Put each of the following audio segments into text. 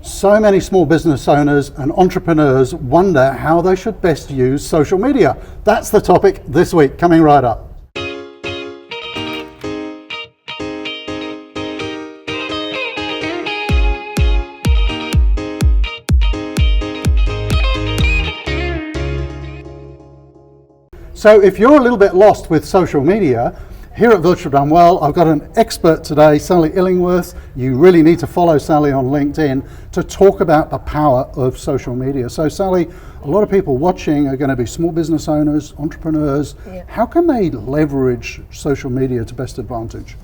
So many small business owners and entrepreneurs wonder how they should best use social media. That's the topic this week, coming right up. So if you're a little bit lost with social media, here at Virtual Done Well, I've got an expert today, Sally Illingworth. You really need to follow Sally on LinkedIn to talk about the power of social media. So Sally, a lot of people watching are going to be small business owners, entrepreneurs. Yeah. How can they leverage social media to best advantage?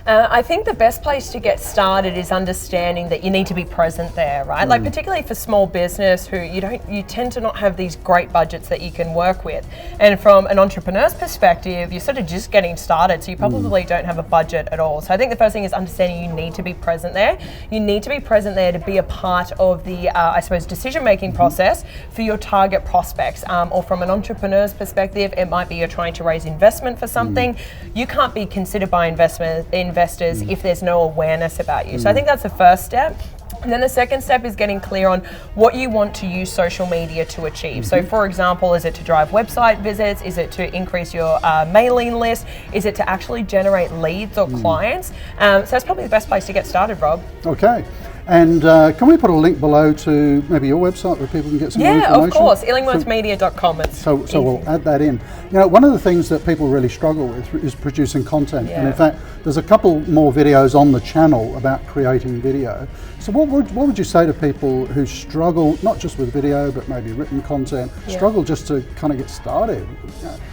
I think the best place to get started is understanding that you need to be present there, right? Like particularly for small business who you tend to not have these great budgets that you can work with. And from an entrepreneur's perspective, you're sort of just getting started, so you probably don't have a budget at all. So I think the first thing is understanding you need to be present there. You need to be present there to be a part of the, I suppose, decision-making process for your target prospects. Or from an entrepreneur's perspective, it might be you're trying to raise investment for something. You can't be considered by investors if there's no awareness about you. So I think that's the first step. And then the second step is getting clear on what you want to use social media to achieve. So for example, is it to drive website visits? Is it to increase your mailing list? Is it to actually generate leads or clients? So that's probably the best place to get started, Rob. Okay. And can we put a link below to maybe your website where people can get some more information? Yeah, of course, illingworthmedia.com. So we'll add that in. You know, one of the things that people really struggle with is producing content. Yeah. And in fact, there's a couple more videos on the channel about creating video. So what would you say to people who struggle, not just with video, but maybe written content, struggle just to kind of get started?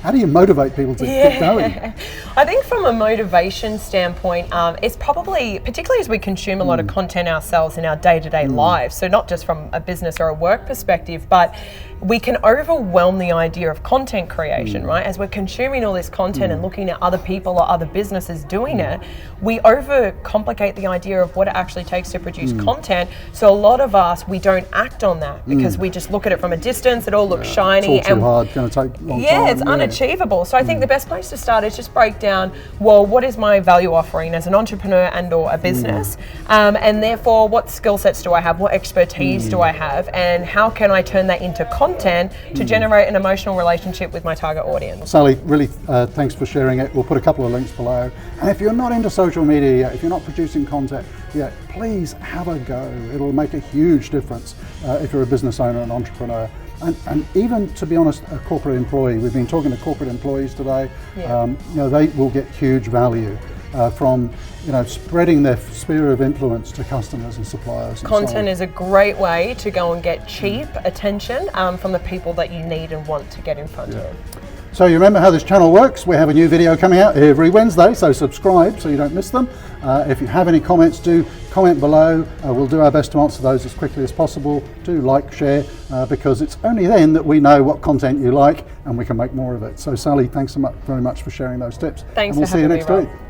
How do you motivate people to get going? I think from a motivation standpoint, it's probably, particularly as we consume a lot of content ourselves in our day-to-day lives, so not just from a business or a work perspective, but we can overwhelm the idea of content creation, right? As we're consuming all this content and looking at other people or other businesses doing it, we overcomplicate the idea of what it actually takes to produce content. So a lot of us, we don't act on that because we just look at it from a distance. It all looks shiny. It's all too hard, going to take a long time. Yeah, it's unachievable. So I think the best place to start is just break down, well, what is my value offering as an entrepreneur and or a business? And therefore, what skill sets do I have? What expertise do I have? And how can I turn that into content to generate an emotional relationship with my target audience? Sally, really thanks for sharing it. We'll put a couple of links below. And if you're not into social media yet, if you're not producing content yet, please have a go. It'll make a huge difference if you're a business owner and entrepreneur. And even, to be honest, a corporate employee. We've been talking to corporate employees today. You know, they will get huge value from spreading their sphere of influence to customers and suppliers. Content is a great way to go and get cheap attention from the people that you need and want to get in front of. So you remember how this channel works. We have a new video coming out every Wednesday, so subscribe so you don't miss them. If you have any comments, do comment below. We'll do our best to answer those as quickly as possible. Do like, share, because it's only then that we know what content you like and we can make more of it. So Sally, thanks so much, very much for sharing those tips. Thanks and we'll for see you having next me, week. Rob.